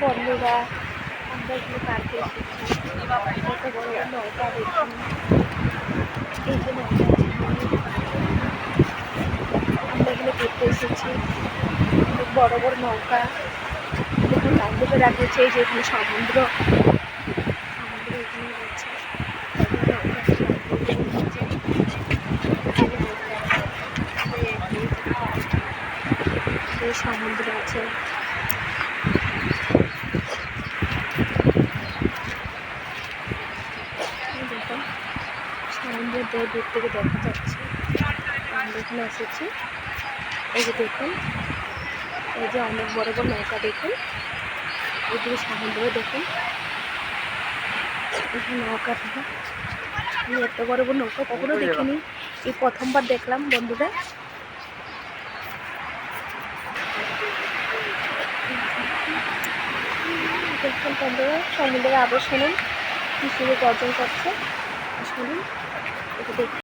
বন্ধুরা, আমরা এখানে পার্কে এসেছি। কত বড় বড় নৌকা দেখুন। এই যে নৌকা আমরা এখানে ঘুরতে এসেছি। অনেক বড় বড় নৌকা দেখুন, ডান দিকে রাখেছে। এই যে এখানে সমুদ্র এখানে রয়েছে। সমুদ্র আছে। দেখুন সমুদ্রের দূর দূর থেকে দেখা যাচ্ছে। আমরা এখানে এসেছি। এই যে দেখুন, এই যে অনেক বড় বড় নৌকা দেখুন। এদিকে সমুদ্র দেখুন। এখানে নৌকা থেকে আমি এত বড় বড় নৌকা কখনো দেখিনি, এই প্রথমবার দেখলাম বন্ধুরা। দেখুন বন্ধুরা, সমুদ্রের আবার শুনুন কি সুন্দর গর্জন করছে। শুনুন এটা দেখুন।